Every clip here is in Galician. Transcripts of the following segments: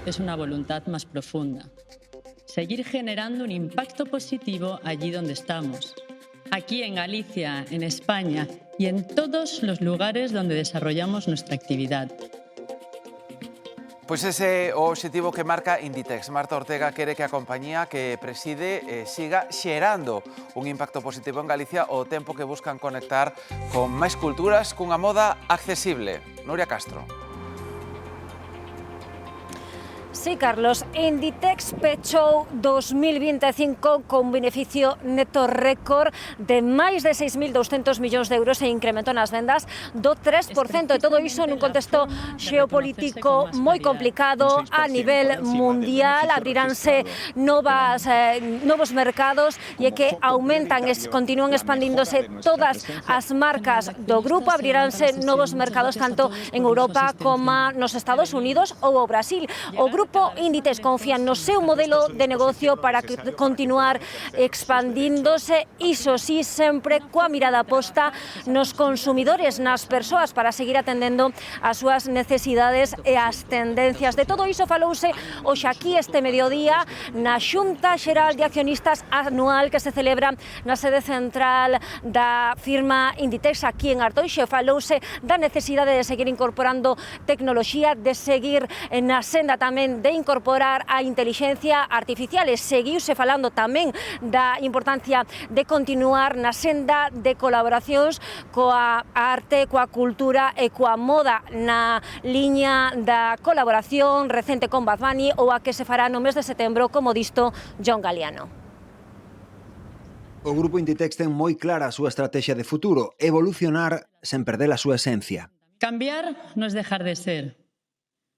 es una voluntad más profunda. Seguir generando un impacto positivo allí donde estamos. Aquí en Galicia, en España y en todos los lugares donde desarrollamos nuestra actividad. Pois ese é o obxectivo que marca Inditex. Marta Ortega quere que a compañía que preside siga xerando un impacto positivo en Galicia ao tempo que buscan conectar con máis culturas cunha moda accesible. Nuria Castro. Sí, Carlos, Inditex pechou 2025 con beneficio neto récord de máis de 6.200 millóns de euros e incrementou nas vendas do 3%. E todo iso nun contexto xeopolítico moi complicado a nivel mundial. Abriránse novos mercados e que continúan expandíndose todas as marcas do grupo. Abriránse novos mercados tanto en Europa como nos Estados Unidos ou o Brasil. O grupo Inditex confía no seu modelo de negocio para continuar expandíndose, iso sí, sempre coa mirada posta nos consumidores, nas persoas, para seguir atendendo as súas necesidades e as tendencias. De todo iso falouse hoxe aquí este mediodía na Xunta Xeral de Accionistas anual que se celebra na sede central da firma Inditex aquí en Artoixo. Falouse da necesidade de seguir incorporando tecnoloxía, de seguir na senda tamén de incorporar a intelixencia artificial, e seguiuse falando tamén da importancia de continuar na senda de colaboracións coa arte, coa cultura e coa moda, na liña da colaboración recente con Bad Bunny ou a que se fará no mes de setembro, como disto John Galliano. O grupo Inditex ten moi clara a súa estrategia de futuro: evolucionar sen perder a súa esencia. Cambiar no es dejar de ser.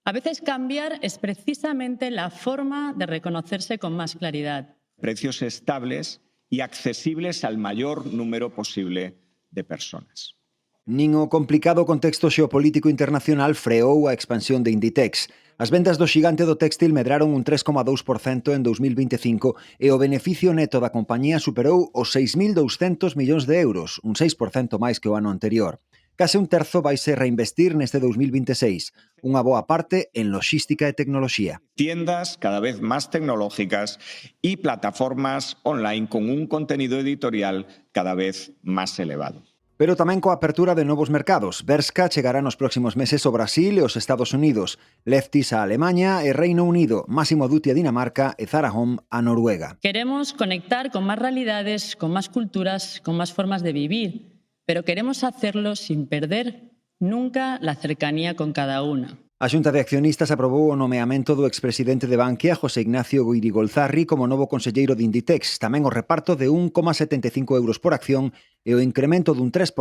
A veces cambiar es precisamente la forma de reconocerse con más claridad. Precios estables y accesibles al mayor número posible de personas. Nin o complicado contexto xeopolítico internacional freou a expansión de Inditex. As vendas do xigante do téxtil medraron un 3,2% en 2025 e o beneficio neto da compañía superou os 6.200 millóns de euros, un 6% máis que o ano anterior. Case un terzo vaise reinvestir neste 2026, unha boa parte en logística e tecnoloxía. Tiendas cada vez más tecnológicas y plataformas online con un contenido editorial cada vez más elevado. Pero tamén coa apertura de novos mercados. Bershka chegará nos próximos meses ao Brasil e aos Estados Unidos, Lefties a Alemanha e Reino Unido, Massimo Dutti a Dinamarca e Zara Home a Noruega. Queremos conectar con más realidades, con más culturas, con más formas de vivir, pero queremos hacerlo sin perder nunca la cercanía con cada una. A Xunta de Accionistas aprobou o nomeamento do expresidente de Bankia, José Ignacio Guirigolzarri, como novo conselleiro de Inditex, tamén o reparto de 1,75 euros por acción e o incremento dun 3%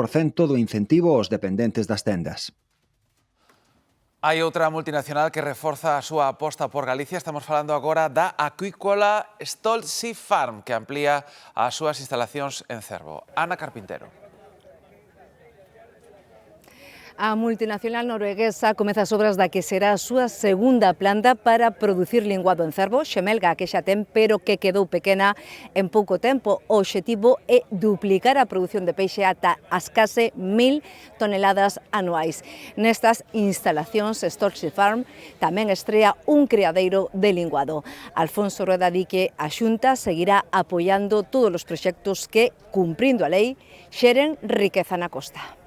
do incentivo aos dependentes das tendas. Hai outra multinacional que reforza a súa aposta por Galicia. Estamos falando agora da acuícola Stoltzy Farm, que amplía as súas instalacións en Cervo. Ana Carpintero. A multinacional norueguesa comeza as obras da que será a súa segunda planta para producir linguado en Cervo, xemelga que xa ten, pero que quedou pequena en pouco tempo. O obxectivo é duplicar a produción de peixe ata as case 1.000 toneladas anuais. Nestas instalacións, Stoltzy Farm tamén estrea un criadeiro de linguado. Alfonso Rueda di que a Xunta seguirá apoiando todos os proxectos que, cumprindo a lei, xeren riqueza na costa.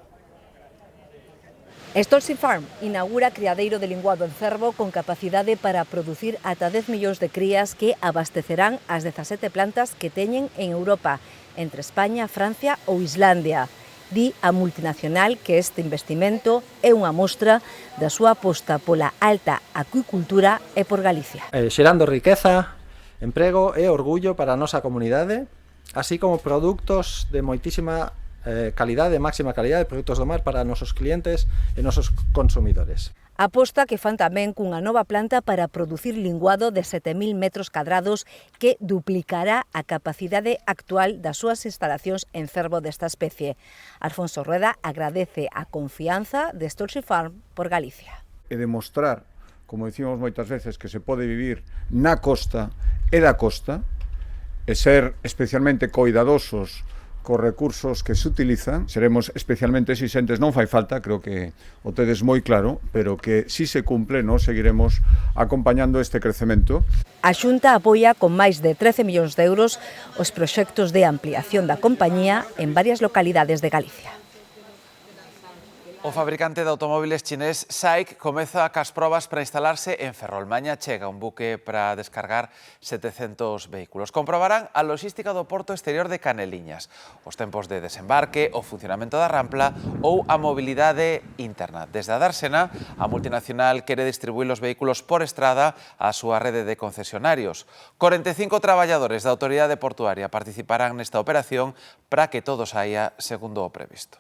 Stoltzy Farm inaugura criadeiro de linguado en Cervo con capacidade para producir ata 10 millóns de crías que abastecerán as 17 plantas que teñen en Europa, entre España, Francia ou Islandia. Di a multinacional que este investimento é unha mostra da súa aposta pola alta acuicultura e por Galicia. Xerando riqueza, emprego e orgullo para a nosa comunidade, así como produtos de moitísima calidade, máxima calidade, produtos do mar para nosos clientes e nosos consumidores. Aposta que fan tamén cunha nova planta para producir linguado de 7.000 metros cadrados que duplicará a capacidade actual das súas instalacións en Cervo desta especie. Alfonso Rueda agradece a confianza de Stoltzy Farm por Galicia. E demostrar, como dicimos moitas veces, que se pode vivir na costa e da costa, e ser especialmente coidadosos cos recursos que se utilizan. Seremos especialmente exixentes, non fai falta, creo que o tedes moi claro, pero que si se cumple, nos seguiremos acompañando este crecemento. A Xunta apoia con máis de 13 millóns de euros os proxectos de ampliación da compañía en varias localidades de Galicia. O fabricante de automóviles chinés SAIC comeza cas probas para instalarse en Ferrolmaña. Chega un buque para descargar 700 vehículos. Comprobarán a logística do porto exterior de Caneliñas, os tempos de desembarque, o funcionamento da rampla ou a mobilidade interna. Desde a Dársena, a multinacional quere distribuir os vehículos por estrada á súa rede de concesionarios. 45 traballadores da Autoridade Portuaria participarán nesta operación para que todo saia segundo o previsto.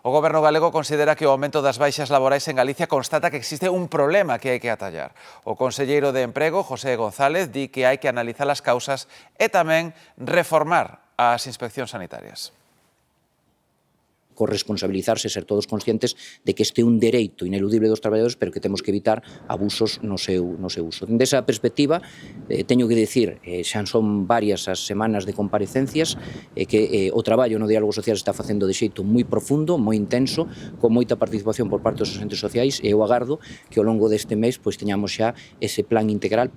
O Goberno galego considera que o aumento das baixas laborais en Galicia constata que existe un problema que hai que atallar. O conselleiro de Emprego, José González, di que hai que analizar as causas e tamén reformar as inspeccións sanitarias. Corresponsabilizarse, ser todos conscientes de que este é un dereito ineludible dos traballadores, pero que temos que evitar abusos no seu uso. Desa perspectiva, teño que dicir, xa son varias as semanas de comparecencias, que o traballo no diálogo social está facendo de xeito moi profundo, moi intenso, con moita participación por parte dos agentes sociais, e eu agardo que ao longo deste mes teñamos xa ese plan integral.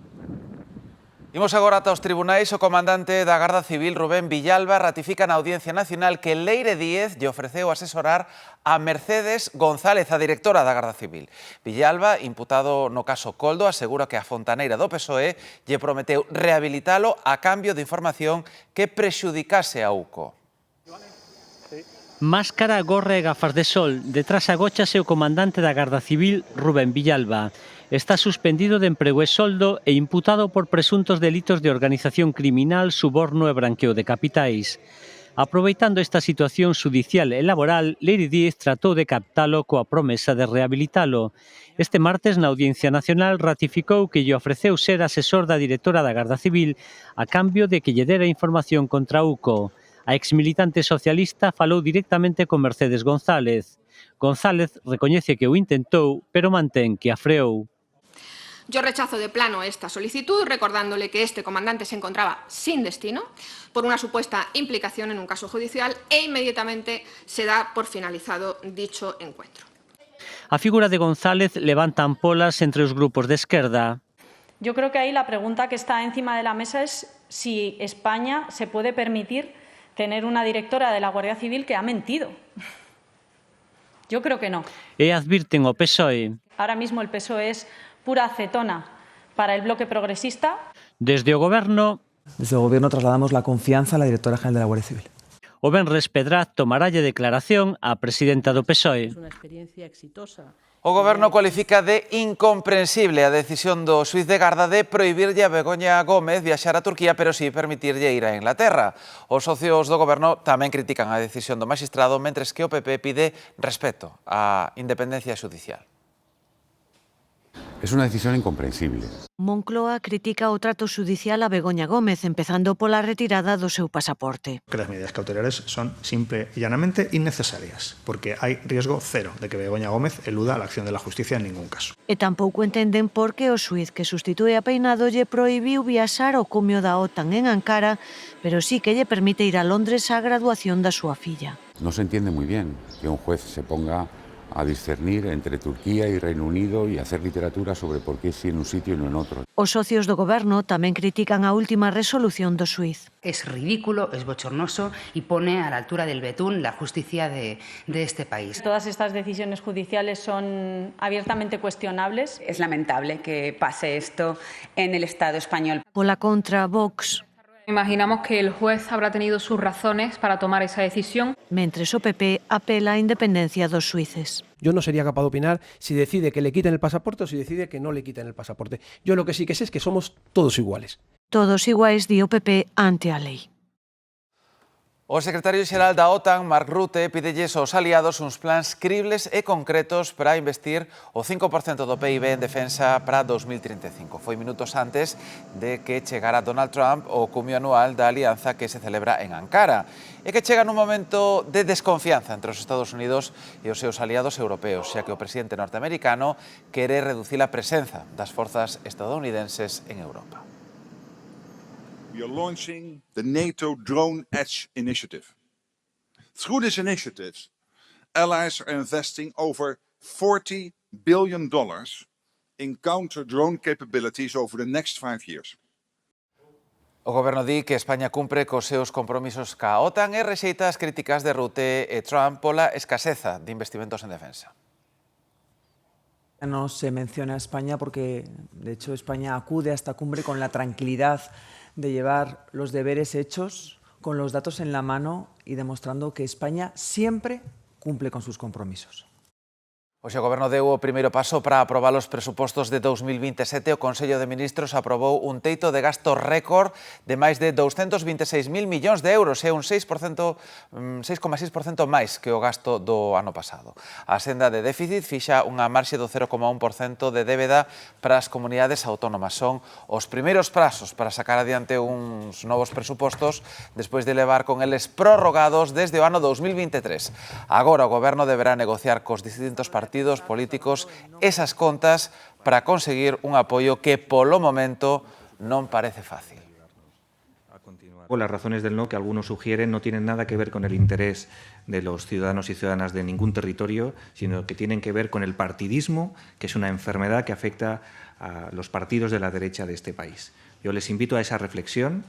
Imos agora ata os tribunais. O comandante da Garda Civil, Rubén Villalba, ratifica na Audiencia Nacional que Leire Díez lle ofreceu asesorar a Mercedes González, a directora da Garda Civil. Villalba, imputado no caso Coldo, asegura que a fontaneira do PSOE lle prometeu rehabilitalo a cambio de información que prexudicase a UCO. Máscara, gorra e gafas de sol. Detrás agóchase o comandante da Garda Civil, Rubén Villalba. Está suspendido de emprego e soldo e imputado por presuntos delitos de organización criminal, suborno e branqueo de capitais. Aproveitando esta situación judicial e laboral, Leire Díez tratou de captalo coa promesa de rehabilitalo. Este martes, na Audiencia Nacional, ratificou que lle ofreceu ser asesor da directora da Garda Civil a cambio de que lle dera información contra UCO. A exmilitante socialista falou directamente con Mercedes González. González recoñece que o intentou, pero mantén que a freou. Yo rechazo de plano esta solicitud, recordándole que este comandante se encontraba sin destino por una supuesta implicación en un caso judicial e inmediatamente se da por finalizado dicho encuentro. A figura de González levanta ampolas entre os grupos de esquerda. Yo creo que ahí la pregunta que está encima de la mesa es si España se puede permitir tener una directora de la Guardia Civil que ha mentido. Yo creo que no. E advirten o PSOE. Ahora mismo el PSOE es pura acetona para el bloque progresista. Desde o Goberno trasladamos la confianza a la directora general de la Guardia Civil. O venres Pedraz tomarálle declaración á presidenta do PSOE. O Goberno cualifica de incomprensible a decisión do xuiz de garda de prohibirlle a Begoña Gómez viaxar a Turquía, pero si permitirlle ir a Inglaterra. Os socios do Goberno tamén critican a decisión do magistrado, mentres que o PP pide respeto á independencia xudicial. Es una decisión incomprensible. Moncloa critica o trato xudicial a Begoña Gómez, empezando pola retirada do seu pasaporte. Que las medidas cautelares son simple y llanamente innecesarias, porque hay riesgo cero de que Begoña Gómez eluda la acción de la justicia en ningún caso. E tampouco entenden por que o xuiz que sustitúe a Peinado lle prohibiu viaxar ao cumio da OTAN en Ankara, pero sí que lle permite ir a Londres á graduación da súa filla. No se entiende muy bien que un juez se ponga a discernir entre Turquía y Reino Unido y hacer literatura sobre por qué sí en un sitio y no en otro. Os socios do Goberno tamén critican a última resolución do xuiz. Es ridículo, es bochornoso y pone a la altura del betún la justicia de este país. Todas estas decisiones judiciales son abiertamente cuestionables. Es lamentable que pase esto en el Estado español. Pola contra, Vox. Imaginamos que el juez habrá tenido sus razones para tomar esa decisión. Mentres o PP apela a independencia dos xuíces. Yo no sería capaz de opinar si decide que le quiten el pasaporte o si decide que no le quiten el pasaporte. Yo lo que sí que sé es que somos todos iguales. Todos iguais, di o PP, ante a lei. O secretario xeral da OTAN, Mark Rutte, pídelles aos aliados uns plans cribles e concretos para investir o 5% do PIB en defensa para 2035. Foi minutos antes de que chegara Donald Trump ao cumio anual da alianza que se celebra en Ankara e que chega nun momento de desconfianza entre os Estados Unidos e os seus aliados europeos, xa que o presidente norteamericano quere reducir a presenza das forzas estadounidenses en Europa. we are launching the NATO Drone Edge Initiative. Through this initiative, allies are investing over $40 billion in counter-drone capabilities over the next 5 years. O Goberno di que España cumpre cos seus compromisos ca OTAN e rexeita as críticas de Rutte e Trump pola escaseza de investimentos en defensa. No se menciona a España porque, de hecho, España acude a esta cumbre con la tranquilidad de llevar los deberes hechos, con los datos en la mano y demostrando que España siempre cumple con sus compromisos. Hoxe o Goberno deu o primeiro paso para aprobar os presupostos de 2027. O Consello de Ministros aprobou un teito de gasto récord de máis de 226.000 millóns de euros, é un 6,6% máis que o gasto do ano pasado. A senda de déficit fixa unha marxe do 0,1% de débeda para as comunidades autónomas. Son os primeiros prazos para sacar adiante uns novos presupostos despois de levar con eles prorrogados desde o ano 2023. Agora o Goberno deberá negociar cos distintos partidos políticos esas contas para conseguir un apoio que polo momento non parece fácil. Las razones del no que algunos sugieren no tienen nada que ver con el interés de los ciudadanos y ciudadanas de ningún territorio, sino que tienen que ver con el partidismo, que es una enfermedad que afecta a los partidos de la derecha de este país. Yo les invito a esa reflexión,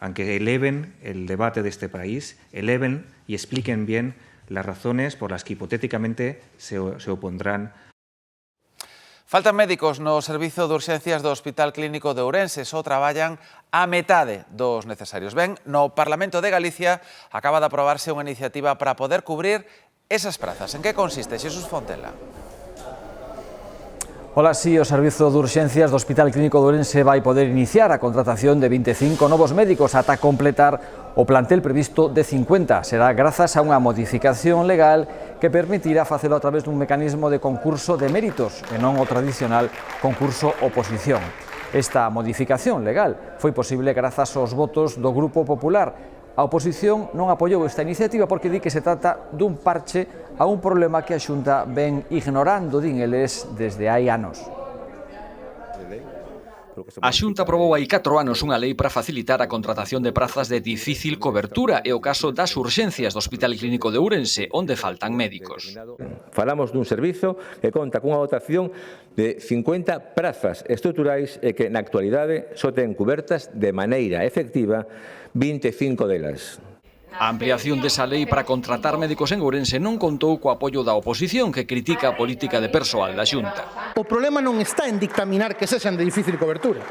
a que eleven el debate de este país, eleven y expliquen bien las razones por las que hipotéticamente se opondrán. Faltan médicos no servizo de urxencias do Hospital Clínico de Ourense, só traballan a metade dos necesarios. Ben, no Parlamento de Galicia acaba de aprobarse unha iniciativa para poder cubrir esas prazas. En que consiste, Xesús Fontela? Ola, sí, o Servizo de Urxencias do Hospital Clínico de Ourense vai poder iniciar a contratación de 25 novos médicos ata completar o plantel previsto de 50. Será grazas a unha modificación legal que permitirá facelo a través dun mecanismo de concurso de méritos e non o tradicional concurso oposición. Esta modificación legal foi posible grazas aos votos do Grupo Popular. A oposición non apoiou esta iniciativa porque di que se trata dun parche a un problema que a Xunta ven ignorando, din eles, desde hai anos. A Xunta aprobou hai 4 anos unha lei para facilitar a contratación de prazas de difícil cobertura e o caso das urxencias do Hospital Clínico de Ourense, onde faltan médicos. Falamos dun servizo que conta cunha dotación de 50 prazas estruturais e que na actualidade só ten cubertas de maneira efectiva 25 delas. A ampliación desa lei para contratar médicos en Ourense non contou co apoio da oposición que critica a política de persoal da Xunta. O problema non está en dictaminar que sexan de difícil cobertura.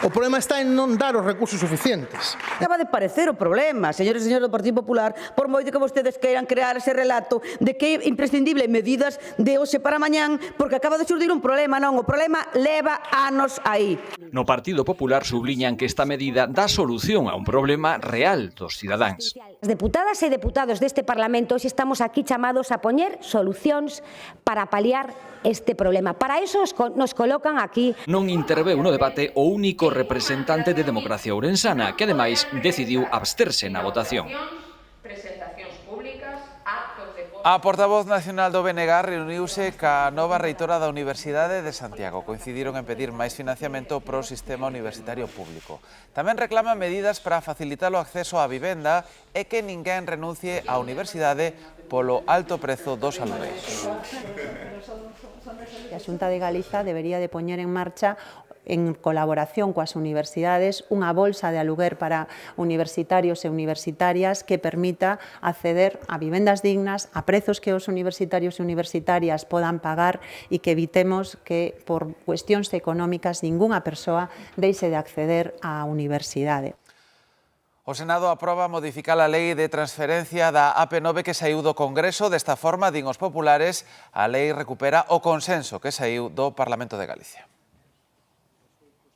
O problema está en non dar os recursos suficientes. Acaba de parecer o problema, señores e señores do Partido Popular, por moito que vostedes queiran crear ese relato de que é imprescindible medidas de hoxe para mañán, porque acaba de xurdir un problema. Non, o problema leva anos aí. No Partido Popular subliñan que esta medida dá solución a un problema real dos cidadáns. As deputadas e deputados deste Parlamento hoxe estamos aquí chamados a poñer solucións para paliar este problema. Para iso nos colocan aquí. Non interveu no debate o único representante de Democracia Ourensana, que ademais decidiu absterse na votación. A portavoz nacional do BNG reuniuse ca nova reitora da Universidade de Santiago. Coincidiron en pedir máis financiamento para o sistema universitario público. Tamén reclaman medidas para facilitar o acceso á vivenda e que ninguén renuncie á universidade polo alto prezo dos alugueiros. A Xunta de Galiza debería de poñer en marcha en colaboración coas universidades, unha bolsa de aluguer para universitarios e universitarias que permita acceder a vivendas dignas, a prezos que os universitarios e universitarias podan pagar e que evitemos que, por cuestións económicas, ningunha persoa deixe de acceder á universidade. O Senado aproba modificar a lei de transferencia da AP9 que saiu do Congreso. Desta forma, din os populares, a lei recupera o consenso que saiu do Parlamento de Galicia.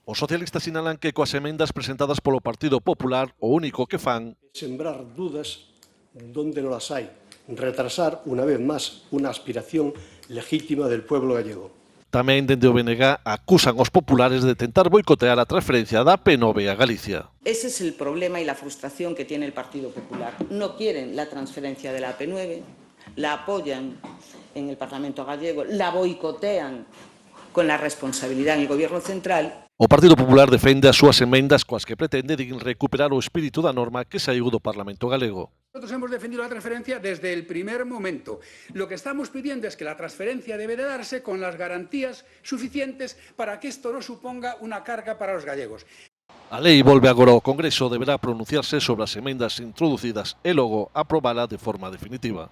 Os socialistas sinalan que coas emendas presentadas polo Partido Popular o único que fan sembrar dudas donde non las hai, retrasar unha vez máis unha aspiración legítima del pueblo gallego. Tamén dende o BNG acusan os populares de tentar boicotear a transferencia da AP9 a Galicia. Ese es el problema y la frustración que tiene el Partido Popular. No quieren la transferencia de la AP9, la apoyan en el Parlamento gallego, la boicotean con la responsabilidad en el Gobierno central. O Partido Popular defende as súas emendas coas que pretende recuperar o espírito da norma que saiu do Parlamento galego. Nosotros hemos defendido la transferencia desde el primer momento. Lo que estamos pidiendo es que la transferencia debe de darse con las garantías suficientes para que esto no suponga una carga para los gallegos. A lei volve agora ao Congreso, deberá pronunciarse sobre as emendas introducidas e logo aprobala de forma definitiva.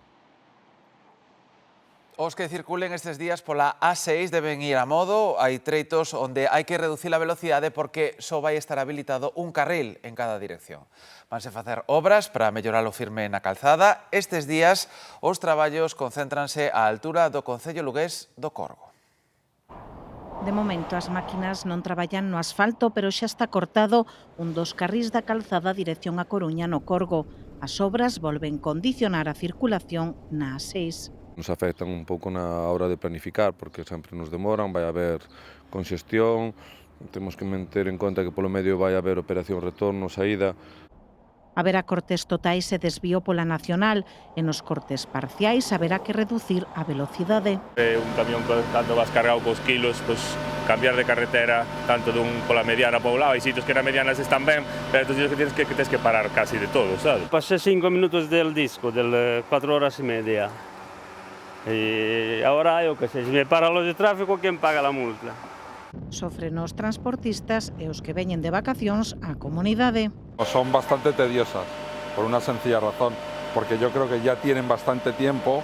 Os que circulen estes días pola A6 deben ir a modo. Hai treitos onde hai que reducir a velocidade porque só vai estar habilitado un carril en cada dirección. Vanse facer obras para mellorar o firme na calzada. Estes días os traballos concéntranse á altura do concello lugués do Corgo. De momento as máquinas non traballan no asfalto, pero xa está cortado un dos carrís da calzada dirección a Coruña no Corgo. As obras volven condicionar a circulación na A6. Nos afectan un pouco na hora de planificar, porque sempre nos demoran, vai haber congestión, temos que ter en conta que polo medio vai haber operación retorno, saída. Haberá cortes totais e desvío pola nacional, e nos cortes parciais haberá que reducir a velocidade. Un camión cando vas cargado cos kilos, pues, cambiar de carretera, tanto pola mediana para un lado, hai sitios que na medianas están ben, pero estos sitios que tienes que parar casi de todo, sabes? Pasé 5 minutos del disco, del 4 horas y media. Y ahora, yo que sé, si me paran los de tráfico, ¿quién paga la multa? Sofren os transportistas e os que veñen de vacacións á comunidade. Son bastante tediosas, por una sencilla razón, porque yo creo que ya tienen bastante tiempo.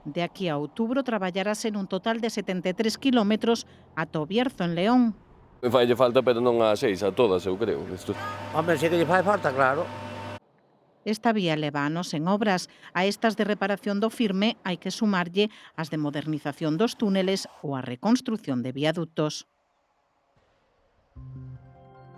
De aquí a outubro traballarase nun total de 73 kilómetros ata o Bierzo, en León. Me falle falta, pero non a 6, a todas, eu creo. Hombre, si que lle fai falta, claro. Esta vía leva anos en obras. A estas de reparación do firme hai que sumarlle as de modernización dos túneles ou a reconstrución de viadutos.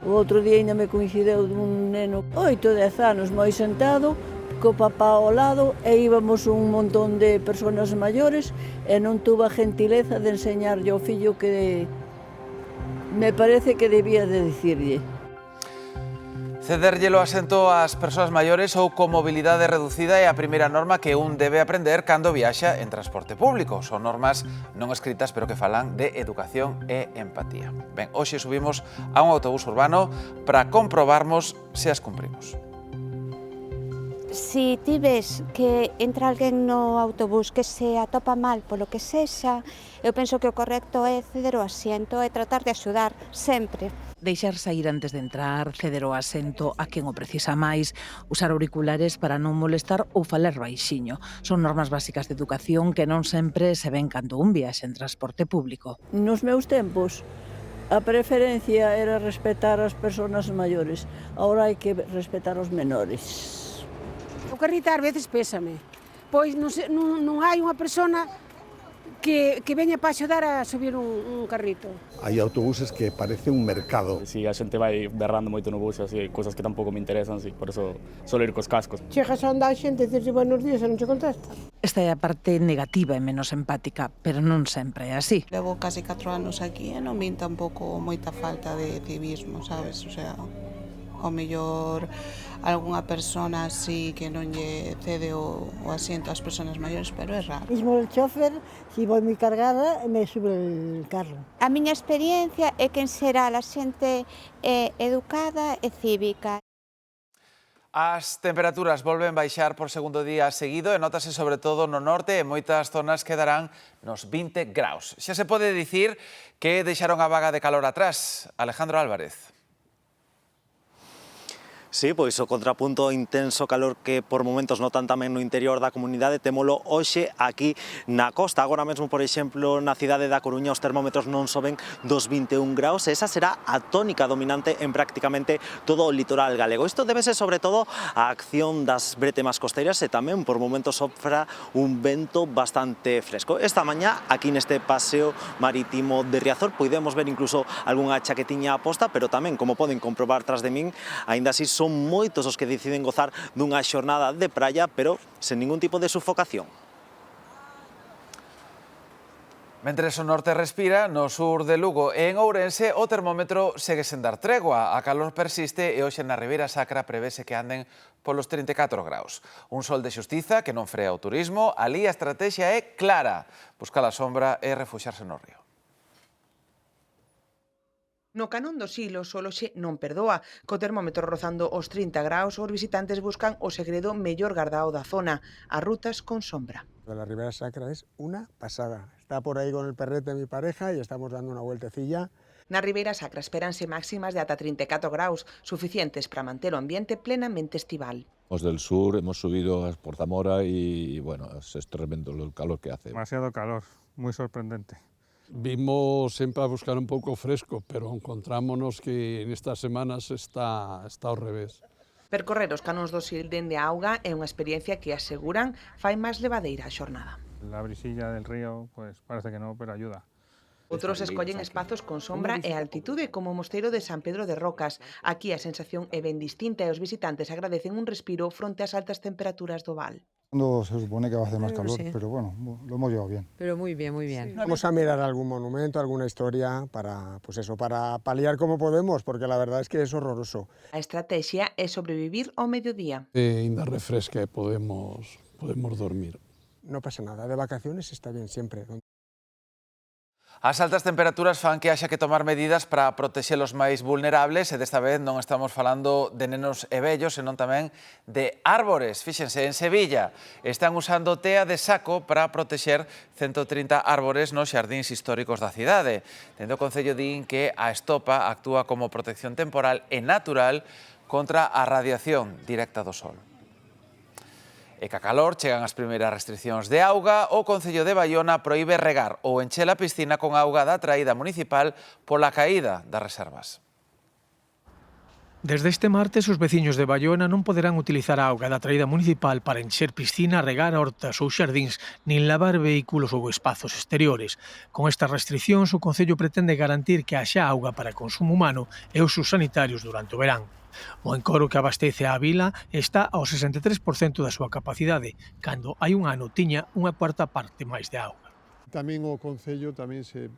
O outro día ainda me coincideu dun neno 8 ou 10 anos moi sentado, co papá ao lado, e íbamos un montón de persoas maiores e non tuvo a gentileza de enseñarlle ao fillo que me parece que debía de dicirlle. Cederlle o asento ás persoas maiores ou con mobilidade reducida é a primeira norma que un debe aprender cando viaxa en transporte público. Son normas non escritas, pero que falan de educación e empatía. Ben, hoxe subimos a un autobús urbano para comprobarmos se as cumprimos. Si ti ves que entra alguén no autobús que se atopa mal polo que sexa, eu penso que o correcto é ceder o asiento e tratar de axudar sempre. Deixar sair antes de entrar, ceder o asento a quen o precisa máis, usar auriculares para non molestar ou falar baixiño. Son normas básicas de educación que non sempre se ven cando un viaxe en transporte público. Nos meus tempos, a preferencia era respetar as persoas maiores. Agora hai que respetar os menores. O carrito ás veces pésame, pois non hai unha persona que veña para axudar a subir un carrito. Hai autobuses que parece un mercado. Si a xente vai berrando moito no bus, así, cousas que tampouco me interesan, así, por eso solo ir cos cascos. Chegas a andar a xente, dices buenos días e non che contesta. Esta é a parte negativa e menos empática, pero non sempre é así. Levo casi 4 anos aquí e non vin tampouco moita falta de civismo, sabes? O sea, ao mellor algunha persona así que non lle cede o asiento ás persoas maiores, pero é raro. Mismo el chofer, si voy moi cargada, me sube el carro. A miña experiencia é que en xeral a xente é educada e cívica. As temperaturas volven baixar por segundo día seguido e notase sobre todo no norte e moitas zonas quedarán nos 20 graus. Xa se pode dicir que deixaron a vaga de calor atrás. Alejandro Álvarez. Sí, pois o contrapunto ao intenso calor que por momentos notan tamén no interior da comunidade témolo hoxe aquí na costa. Agora mesmo, por exemplo, na cidade da Coruña os termómetros non soben dos 21 graus e esa será a tónica dominante en prácticamente todo o litoral galego. Isto débese sobre todo á acción das bretemas costeiras e tamén por momentos sopra un vento bastante fresco. Esta mañá, aquí neste paseo marítimo de Riazor, podemos ver incluso algunha chaquetiña aposta, pero tamén, como poden comprobar tras de min, aínda así son moitos os que deciden gozar dunha xornada de praia, pero sen ningún tipo de sufocación. Mentres o norte respira, no sur de Lugo e en Ourense o termómetro segue sen dar tregua. A calor persiste e hoxe na Ribeira Sacra prevese que anden polos 34 graus. Un sol de xustiza que non frea o turismo, ali a estrategia é clara, buscar a sombra e refuxarse no río. No Canón dos Silos o Loxe non perdoa. Co termómetro rozando os 30 graus, os visitantes buscan o segredo mellor gardado da zona, as rutas con sombra. La Ribera Sacra es una pasada. Está por ahí con el perrete mi pareja y estamos dando una vueltecilla. Na Ribeira Sacra esperanse máximas de ata 34 graus, suficientes para manter o ambiente plenamente estival. Los del sur hemos subido por Zamora y bueno, es tremendo el calor que hace. Demasiado calor, muy sorprendente. Vimos sempre a buscar un pouco fresco, pero encontrámonos que en estas semanas está ao revés. Percorrer os canóns do Sil dende a auga é unha experiencia que aseguran fai máis levadeira a xornada. La brisilla del río, pues parece que no, pero ayuda. Outros escollen espazos con sombra e altitude, como o mosteiro de San Pedro de Rocas. Aquí a sensación é ben distinta e os visitantes agradecen un respiro fronte ás altas temperaturas do val. Se supone que va a hacer más calor, pero bueno, lo hemos llevado bien. Pero muy bien, muy bien. Sí. Vamos a mirar algún monumento, alguna historia, para paliar como podemos, porque la verdad es que es horroroso. A estrategia é sobrevivir ao mediodía. Ainda refresca e podemos dormir. No pasa nada, de vacaciones está bien siempre. As altas temperaturas fan que haxa que tomar medidas para protexer os máis vulnerables e desta vez non estamos falando de nenos e vellos, senón tamén de árbores. Fíxense, en Sevilla están usando tea de saco para protexer 130 árbores nos xardíns históricos da cidade. Dende o Concello din que a estopa actúa como protección temporal e natural contra a radiación directa do sol. E ca calor chegan as primeiras restriccións de auga, o Concello de Baiona proíbe regar ou encher a piscina con auga da traída municipal pola caída das reservas. Desde este martes, os veciños de Baiona non poderán utilizar a auga da traída municipal para encher piscina, regar hortas ou xardíns, nin lavar vehículos ou espazos exteriores. Con estas restriccións, o Concello pretende garantir que haxa auga para consumo humano e usos sanitarios durante o verán. O encoro que abastece a vila está ao 63% da súa capacidade, cando hai un ano tiña unha cuarta parte máis de auga. Tamén o Concello tamén se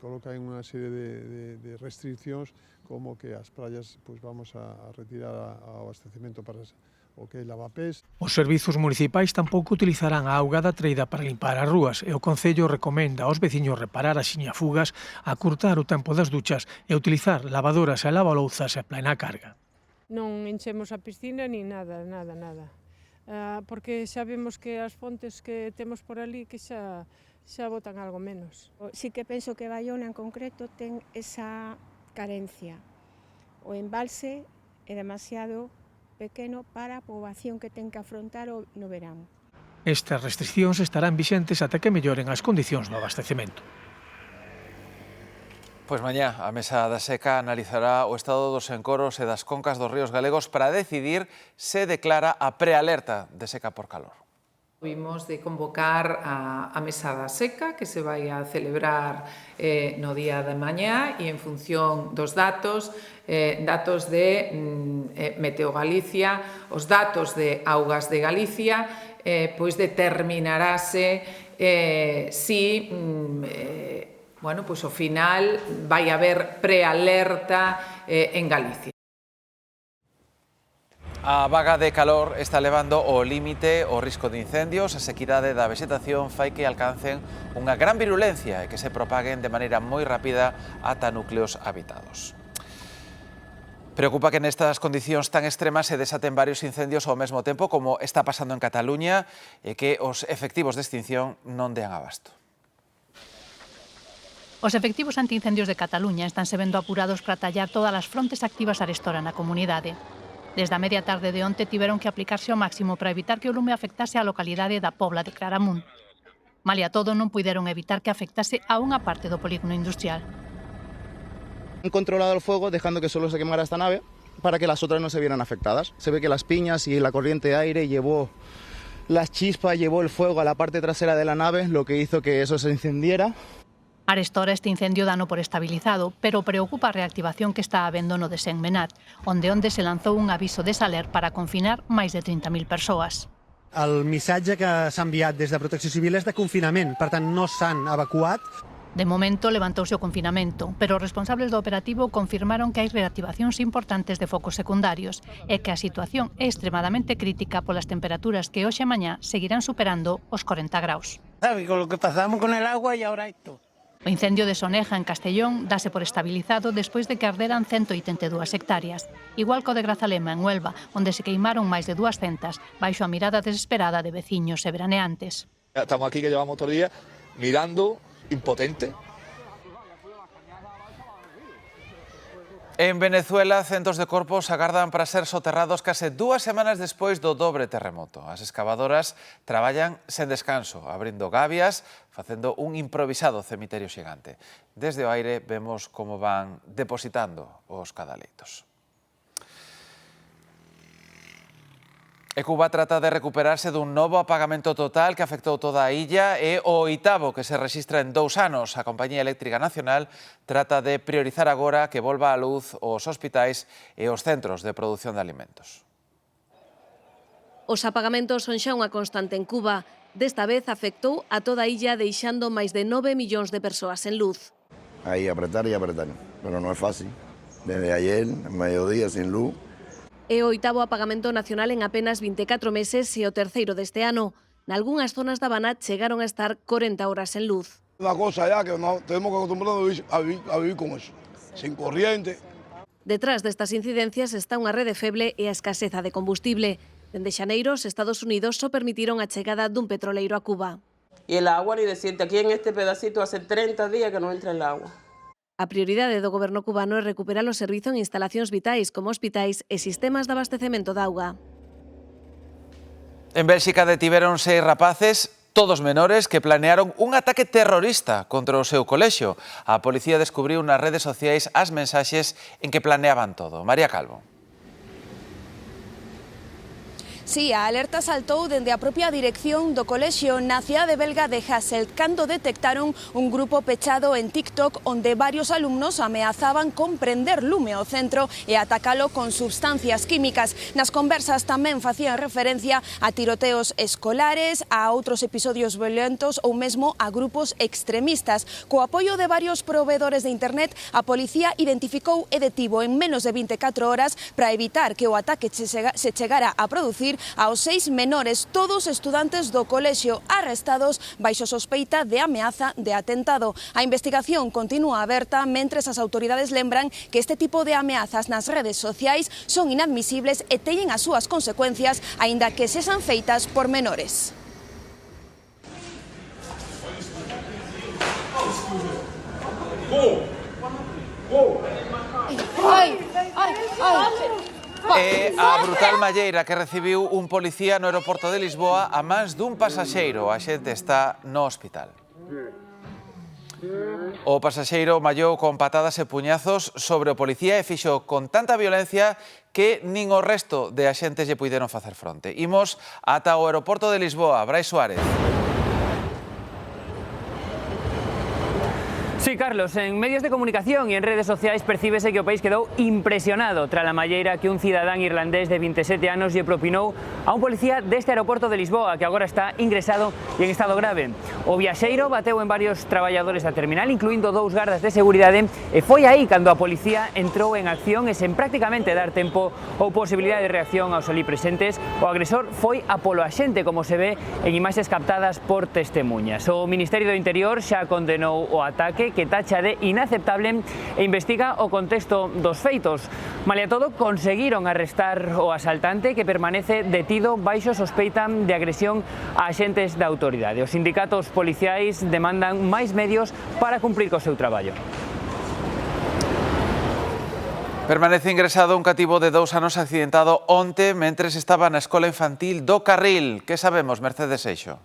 coloca en unha serie de restriccións, como que as praias pues vamos a retirar o abastecemento para o que é lavapés. Os servizos municipais tampouco utilizarán a auga da traída para limpar as rúas e o Concello recomenda aos veciños reparar as xiñafugas, acurtar o tempo das duchas e utilizar lavadoras e lavalouzas a plena carga. Non enchemos a piscina ni nada. Porque xa vemos que as fontes que temos por ali que xa botan algo menos. Sí que penso que Baiona en concreto ten esa carencia. O embalse é demasiado pequeno para a poboación que ten que afrontar no verán. Estas restriccións estarán vixentes ata que melloren as condicións do abastecemento. Pois mañá a Mesa da Seca analizará o estado dos encoros e das concas dos ríos galegos para decidir se declara a prealerta de seca por calor. Vimos de convocar a Mesa da Seca, que se vai a celebrar no día de mañá e en función dos datos de Meteo Galicia, os datos de Augas de Galicia, pois determinarase si ao final vai haber prealerta en Galicia. A vaga de calor está levando ao límite o risco de incendios, a sequidade da vegetación fai que alcancen unha gran virulencia e que se propaguen de maneira moi rápida ata núcleos habitados. Preocupa que nestas condicións tan extremas se desaten varios incendios ao mesmo tempo, como está pasando en Cataluña, e que os efectivos de extinción non dean abasto. Os efectivos antiincendios de Cataluña estánse vendo apurados para tallar todas as frontes activas arestora na comunidade. Desde a media tarde de onte tiveron que aplicarse ao máximo para evitar que o lume afectase á localidade da Pobla de Claramunt. Malia todo, non puideron evitar que afectase a unha parte do polígono industrial. Han controlado el fuego dejando que solo se quemara esta nave para que las otras no se vieran afectadas. Se ve que las piñas y la corriente de aire llevó las chispas, llevó el fuego a la parte trasera de la nave, lo que hizo que eso se encendiera. Arestora este incendio dano por estabilizado, pero preocupa a reactivación que está habendo no de Senmenat, onde se lanzou un aviso de saler para confinar máis de 30.000 persoas. El missatge que s'ha enviat des de Protecció Civil és de confinament, per tant no s'han evacuat. De momento levantouse o confinamento, pero os responsables do operativo confirmaron que hai reactivacións importantes de focos secundarios e que a situación é extremadamente crítica polas temperaturas que hoxe e mañá seguirán superando os 40 graus. ¿Sabes? Con lo que pasamos con el agua y ahora esto. O incendio de Soneja, en Castellón, dáse por estabilizado despois de que arderan 182 hectáreas. Igual co de Grazalema, en Huelva, onde se queimaron máis de 200, baixo a mirada desesperada de veciños e veraneantes. Estamos aquí que llevamos todo el día mirando, impotente. En Venezuela, centos de corpos agardan para ser soterrados case 2 semanas despois do dobre terremoto. As escavadoras traballan sen descanso, abrindo gabias, facendo un improvisado cemiterio xigante. Desde o aire vemos como van depositando os cadaleitos. E Cuba trata de recuperarse dun novo apagamento total que afectou toda a illa e o 8º que se rexistra en 2 anos. A Compañía Eléctrica Nacional trata de priorizar agora que volva á luz os hospitais e os centros de produción de alimentos. Os apagamentos son xa unha constante en Cuba. Desta vez afectou a toda a illa deixando máis de 9 millóns de persoas en luz. Aí apretar e apretar, pero non é fácil. Desde ayer, mediodía, sin luz. É o 8º apagamento nacional en apenas 24 meses e o terceiro deste ano. Nalgúnas zonas da Habana chegaron a estar 40 horas en luz. Una cosa ya que no tenemos que acostumbrarnos a vivir con eso, sin corriente. Detrás destas incidencias está unha rede feble e a escaseza de combustible. Dende xaneiro, os Estados Unidos só permitiron a chegada dun petroleiro a Cuba. Y el agua, ni decirte, aquí en este pedacito hace 30 días que no entra el agua. A prioridade do goberno cubano é recuperar o servizo en instalacións vitais como hospitais e sistemas de abastecemento de auga. En Bélxica detiveron 6 rapaces, todos menores, que planearon un ataque terrorista contra o seu colexio. A policía descubriu nas redes sociais as mensaxes en que planeaban todo. María Calvo. Sí, a alerta saltou dende a propia dirección do colexio na cidade belga de Hasselt cando detectaron un grupo pechado en TikTok onde varios alumnos ameazaban con prender lume ao centro e atacalo con substancias químicas. Nas conversas tamén facían referencia a tiroteos escolares, a outros episodios violentos ou mesmo a grupos extremistas. Co apoio de varios proveedores de internet, a policía identificou e detivo en menos de 24 horas para evitar que o ataque se chegara a producir aos 6 menores, todos estudantes do colexio arrestados baixo sospeita de ameaza de atentado. A investigación continúa aberta mentres as autoridades lembran que este tipo de ameazas nas redes sociais son inadmisibles e teñen as súas consecuencias, aínda que sexan feitas por menores. É a brutal malleira que recibiu un policía no aeroporto de Lisboa a mans dun pasaxeiro. A xente está no hospital. O pasaxeiro mallou con patadas e puñazos sobre o policía e fixo con tanta violencia que nin o resto de axentes lle puideron facer fronte. Imos ata o aeroporto de Lisboa. Brais Suárez. Sí, Carlos, en medios de comunicación e en redes sociais percíbese que o país quedou impresionado tras a malleira que un cidadán irlandés de 27 anos lle propinou a un policía deste aeroporto de Lisboa, que agora está ingresado e en estado grave. O viaxeiro bateu en varios traballadores da terminal, incluindo 2 gardas de seguridade, e foi aí cando a policía entrou en acción e sen prácticamente dar tempo ou posibilidade de reacción aos ali presentes, o agresor foi a polo axente, como se ve en imaxes captadas por testemunhas. O Ministerio do Interior xa condenou o ataque, que tacha de inaceptable e investiga o contexto dos feitos. Malia todo, conseguiron arrestar o asaltante, que permanece detido baixo sospeita de agresión a axentes da autoridade. Os sindicatos policiais demandan máis medios para cumprir co seu traballo. Permanece ingresado un cativo de 2 anos accidentado onte mentres estaba na escola infantil do Carril. Que sabemos, Mercedes Seixo?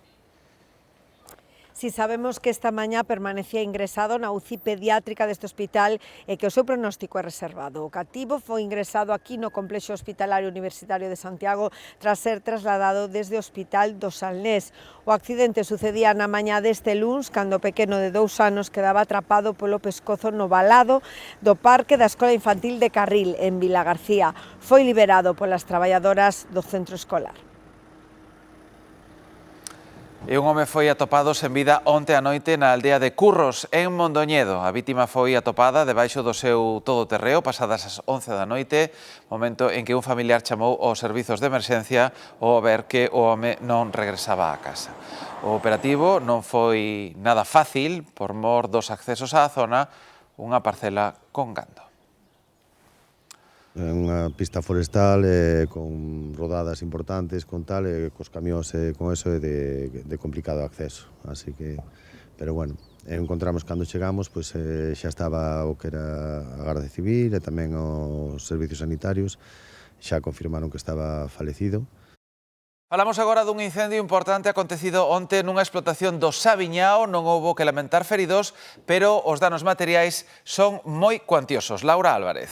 Si sabemos que esta mañá permanecía ingresado na UCI pediátrica deste hospital e que o seu pronóstico é reservado. O cativo foi ingresado aquí no Complexo Hospitalario Universitario de Santiago tras ser trasladado desde o Hospital do Salnés. O accidente sucedía na mañá deste luns, cando o pequeno de 2 anos quedaba atrapado polo pescozo no valado do parque da Escola Infantil de Carril, en Vilagarcía. Foi liberado polas traballadoras do centro escolar. E un home foi atopado sen vida onte a noite na aldea de Curros, en Mondoñedo. A vítima foi atopada debaixo do seu todoterreo pasadas as 11 da noite, momento en que un familiar chamou aos servizos de emerxencia ao ver que o home non regresaba a casa. O operativo non foi nada fácil por mor dos accesos á zona, unha parcela con gando. Unha pista forestal con rodadas importantes, con tal, cos camións con eso de complicado acceso. Así que, pero bueno, encontramos cando chegamos, pois xa estaba o que era a Garda Civil e tamén os servicios sanitarios, xa confirmaron que estaba falecido. Falamos agora dun incendio importante acontecido onte nunha explotación do Sabiñao. Non houbo que lamentar feridos, pero os danos materiais son moi cuantiosos. Laura Álvarez.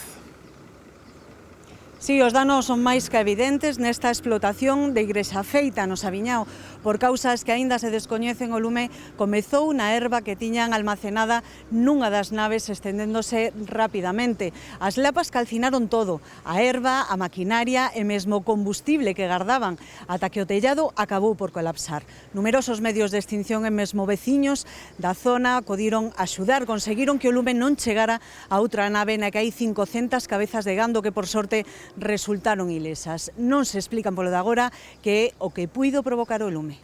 Si, os danos son máis que evidentes nesta explotación de Igrexa Feita no Sabiñao. Por causas que aínda se descoñecen, o lume comezou na herba que tiñan almacenada nunha das naves, estendéndose rapidamente. As lapas calcinaron todo, a herba, a maquinaria e mesmo combustible que gardaban, ata que o tellado acabou por colapsar. Numerosos medios de extinción e mesmo veciños da zona acudiron a axudar, conseguiron que o lume non chegara a outra nave na que hai 500 cabezas de gando que, por sorte, resultaron ilesas. Non se explican polo de agora que é o que puido provocar o lume.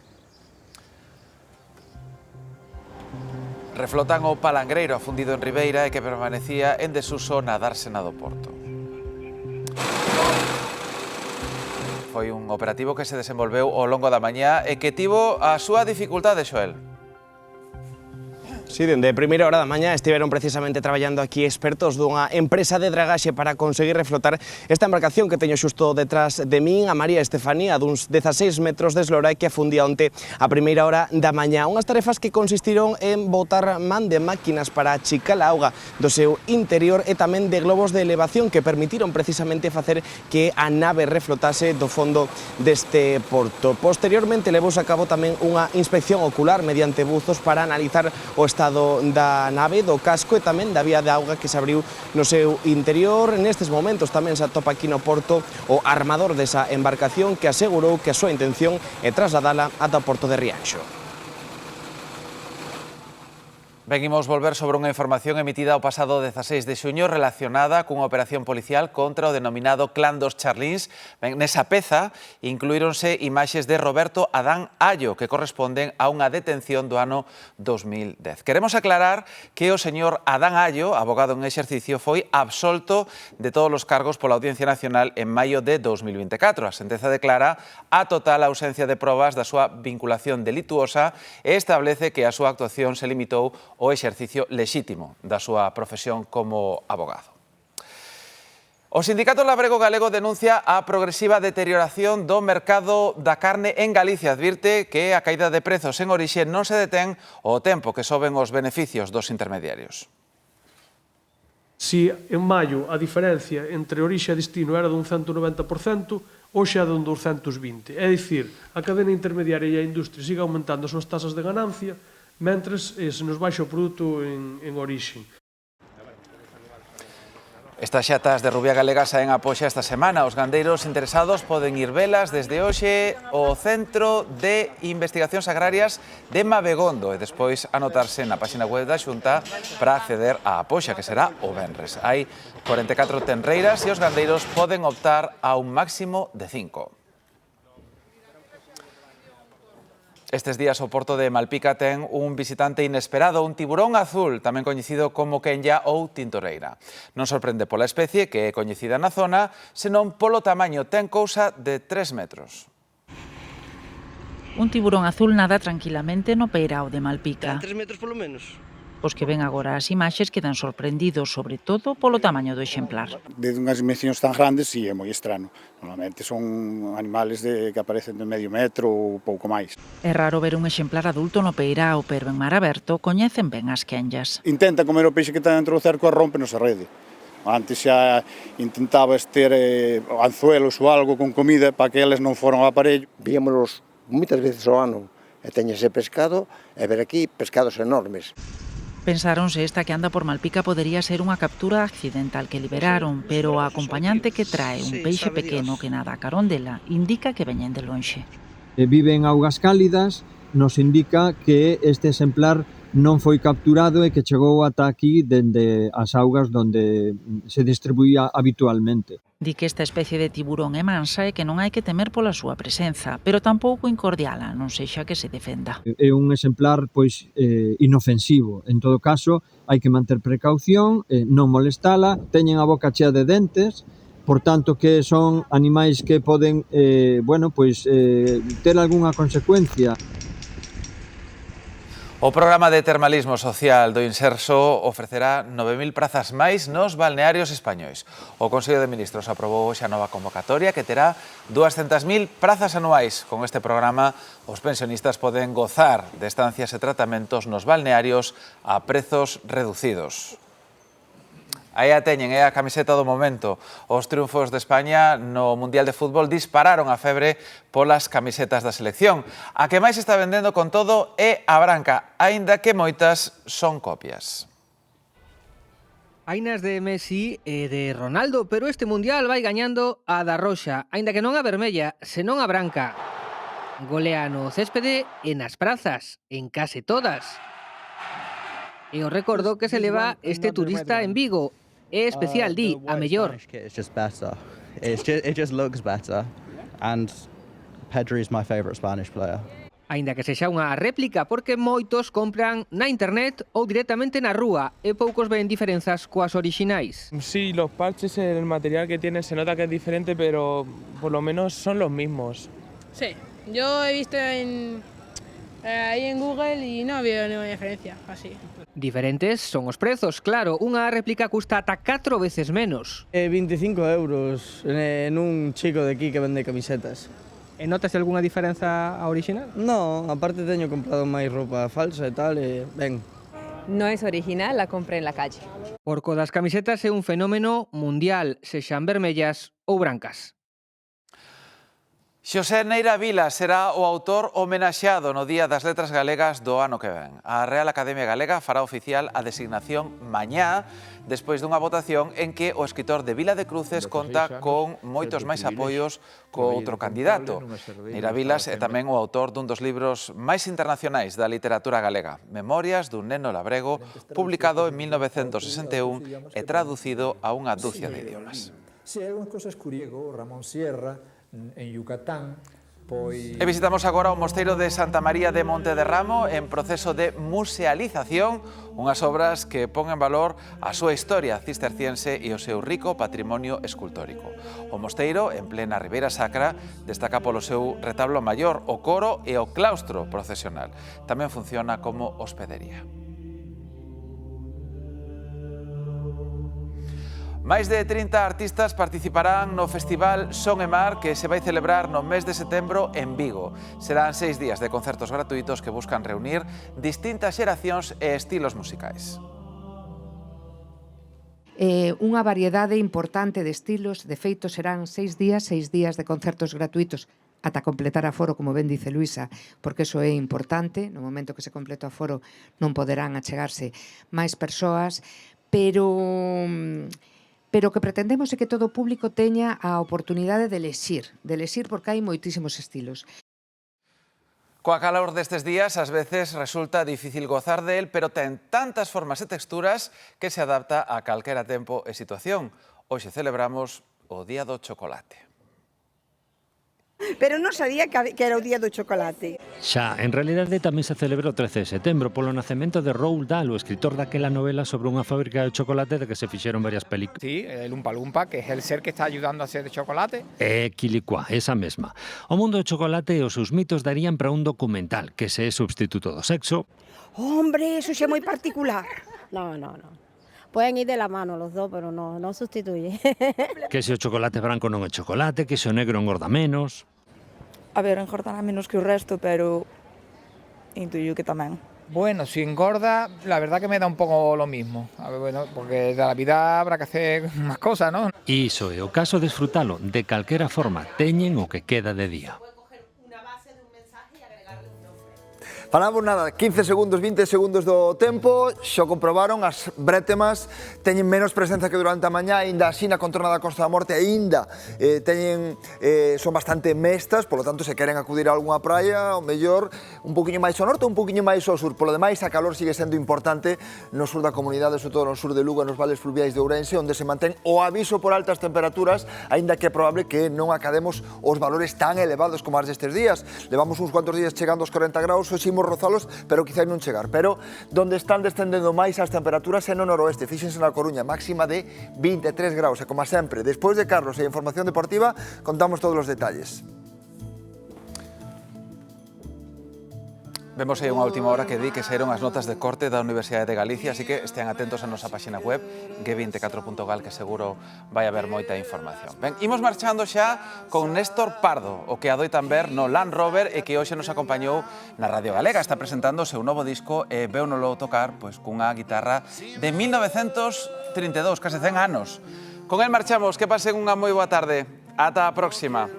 Reflotan o palangreiro afundido en Ribeira e que permanecía en desuso na dársena do Porto. Foi un operativo que se desenvolveu ao longo da mañá e que tivo a súa dificultade, Xoel. Sí, dende primeira hora da mañá estiveron precisamente traballando aquí expertos dunha empresa de dragaxe para conseguir reflotar esta embarcación que teño xusto detrás de min, a María Estefanía, duns 16 metros de eslora e que afundía onte a primeira hora da mañá. Unhas tarefas que consistiron en botar man de máquinas para achicar a auga do seu interior e tamén de globos de elevación que permitiron precisamente facer que a nave reflotase do fondo deste porto. Posteriormente levouse a cabo tamén unha inspección ocular mediante buzos para analizar o estado da nave, do casco e tamén da vía de auga que se abriu no seu interior. Nestes momentos tamén se atopa aquí no porto o armador desa embarcación que asegurou que a súa intención é trasladala ata o porto de Rianxo. Venimos volver sobre unha información emitida o pasado 16 de xuño relacionada cunha operación policial contra o denominado Clan dos Charlíns. Nesa peza incluíronse imaxes de Roberto Adán Allo que corresponden a unha detención do ano 2010. Queremos aclarar que o señor Adán Allo, abogado en exercicio, foi absolto de todos os cargos pola Audiencia Nacional en maio de 2024. A sentenza declara a total ausencia de probas da súa vinculación delituosa e establece que a súa actuación se limitou o exercicio lexítimo da súa profesión como abogado. O Sindicato Labrego Galego denuncia a progresiva deterioración do mercado da carne en Galicia. Advirte que a caída de prezos en orixe non se detén ao tempo que soben os beneficios dos intermediarios. Si en maio a diferencia entre orixe e destino era dun 190%, hoxe é dun 220%. É dicir, a cadena intermediaria e a industria sigue aumentando as súas tasas de ganancia, mentres se nos baixa o produto en orixe. Estas xatas de Rubia Galega saen a poxa esta semana. Os gandeiros interesados poden ir velas desde hoxe ao Centro de Investigacións Agrarias de Mabegondo e despois anotarse na página web da Xunta para acceder á poxa, que será o venres. Hai 44 tenreiras e os gandeiros poden optar a un máximo de 5. Estes días o porto de Malpica ten un visitante inesperado, un tiburón azul, tamén coñecido como quenya ou tintoreira. Non sorprende pola especie, que é coñecida na zona, senón polo tamaño, ten cousa de 3 metros. Un tiburón azul nada tranquilamente no peirao de Malpica. 3 metros polo menos. Os que ven agora as imaxes quedan sorprendidos, sobre todo polo tamaño do exemplar. De unhas dimensións tan grandes, sí, é moi estrano. Normalmente son animales que aparecen de medio metro ou pouco máis. É raro ver un exemplar adulto no peirao, pero en mar aberto coñecen ben as quenllas. Intenta comer o peixe que está dentro do cerco e rompe-nos a rede. Antes xa intentaba ter anzuelos ou algo con comida para que eles non foran ao aparello. Víamonos moitas veces ao ano e teñese pescado e ver aquí pescados enormes. Pensaron se esta que anda por Malpica podería ser unha captura accidental que liberaron, pero a acompañante que trae un peixe pequeno que nada a carón dela indica que veñen de lonxe. Vive en augas cálidas nos indica que este exemplar non foi capturado e que chegou ata aquí dende as augas onde se distribuía habitualmente. Di que esta especie de tiburón é mansa e que non hai que temer pola súa presenza, pero tampouco incordiala, non sexa que se defenda. É un exemplar pois inofensivo. En todo caso, hai que manter precaución, non molestala, teñen a boca chea de dentes, por tanto que son animais que poden ter algunha consecuencia. O programa de termalismo social do Inserso ofrecerá 9.000 prazas máis nos balnearios españois. O Consello de Ministros aprobou hoxe a nova convocatoria que terá 200.000 prazas anuais. Con este programa, os pensionistas poden gozar de estancias e tratamentos nos balnearios a prezos reducidos. Aí a teñen, é a camiseta do momento. Os triunfos de España no Mundial de Fútbol dispararon a febre polas camisetas da selección. A que máis está vendendo con todo é a branca, aínda que moitas son copias. Hainas de Messi e de Ronaldo, pero este Mundial vai gañando a da roxa, aínda que non a vermella, senón a branca. Golea no céspede e nas prazas, en case todas. E o recordo que se leva este turista en Vigo. É especial, di, a mellor. It just looks better, and Pedri is my favorite Spanish player. Aínda que sexa unha réplica, porque moitos compran na internet ou directamente na rúa e poucos ven diferenzas coas orixinais. Sí, los parches, el material que tienen se nota que es diferente, pero por lo menos son los mismos. Sí, yo he visto ahí en Google y no ha habido ninguna diferencia, así. Diferentes son os prezos, claro, unha réplica custa ata 4 veces menos. 25 euros nun chico de aquí que vende camisetas. E notas algunha diferenza a original? No, aparte teño comprado máis roupa falsa e tal, e ben. No es original, la compré en la calle. Porque das camisetas é un fenómeno mundial, sexan vermellas ou brancas. Xosé Neira Vila será o autor homenaxeado no Día das Letras Galegas do ano que ven. A Real Academia Galega fará oficial a designación mañá, despois dunha votación en que o escritor de Vila de Cruces conta con moitos máis apoios co outro candidato. Neira Vilas é tamén o autor dun dos libros máis internacionais da literatura galega, Memorias dun neno labrego, publicado en 1961 e traducido a unha dúcia de idiomas. Si, algunhas cosas curiego, Ramón Sierra, en Yucatán, E visitamos agora o Mosteiro de Santa María de Monte de Ramo en proceso de musealización, unhas obras que pon en valor a súa historia cisterciense e o seu rico patrimonio escultórico. O mosteiro, en plena Ribeira Sacra, destaca polo seu retablo maior, o coro e o claustro procesional. Tamén funciona como hospedería. Máis de 30 artistas participarán no Festival Son e Mar que se vai celebrar no mes de setembro en Vigo. Serán 6 días de concertos gratuitos que buscan reunir distintas xeracións e estilos musicais. Unha variedade importante de estilos, de feito serán 6 días de concertos gratuitos ata completar aforo, como ben dice Luisa, porque eso é importante, no momento que se completa o aforo non poderán achegarse máis persoas, pero o que pretendemos é que todo o público teña a oportunidade de elexir porque hai moitísimos estilos. Coa calor destes días, ás veces resulta difícil gozar del, pero ten tantas formas e texturas que se adapta a calquera tempo e situación. Hoxe celebramos o Día do Chocolate. Pero non sabía que era o Día do Chocolate. Xa, en realidade tamén se celebra o 13 de setembro polo nacemento de Roald Dahl, o escritor daquela novela sobre unha fábrica de chocolate de que se fixeron varias películas. Sí, el Umpa Lumpa, que é el ser que está ayudando a hacer chocolate. Quilicua, esa mesma. O mundo do chocolate e os seus mitos darían para un documental, que se é substituto do sexo. Hombre, eso xa é moi particular. No. Pueden ir de la mano los dos, pero no sustituye. Que se o chocolate branco non é chocolate, que se o negro engorda menos. A ver, engordará menos que o resto, pero intuyo que tamén. Bueno, si engorda, la verdad que me da un poco lo mismo. A ver, bueno, porque de la vida habrá que hacer más cosas, ¿no? Iso é o caso de disfrutalo de calquera forma, teñen o que queda de día. Falamos nada, 15 segundos, 20 segundos do tempo, xo comprobaron, as brétemas teñen menos presenza que durante a mañá, aínda así na contorna da Costa da Morte, aínda son bastante mestas, polo tanto, se queren acudir a algunha praia, o mellor un poquinho máis ao norte, un poquinho máis ao sur. Polo demais, a calor sigue sendo importante no sur da comunidade, sobre todo no sur de Lugo, nos vales fluviais de Ourense, onde se mantén o aviso por altas temperaturas, aínda que é probable que non academos os valores tan elevados como as destes días. Levamos uns cuantos días chegando aos 40 graus, hoxe imos rozalos, pero quizás non chegar. Pero donde están descendendo máis as temperaturas é no noroeste, fíxense na Coruña, máxima de 23 graus. E como sempre, despois de Carlos e a información deportiva, contamos todos os detalles. Vemos aí unha última hora que di que saíron as notas de corte da Universidade de Galicia, así que estean atentos a nosa página web g24.gal, que seguro vai haber moita información. Ben, imos marchando xa con Néstor Pardo, o que adoitan ver no Land Rover e que hoxe nos acompañou na Radio Galega. Está presentando o seu novo disco e véunolo tocar cunha guitarra de 1932, case 100 anos. Con el marchamos, que pasen unha moi boa tarde. Ata a próxima.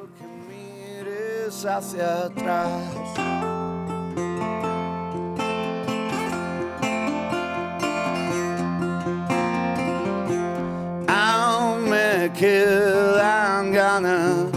Kill, I'm gonna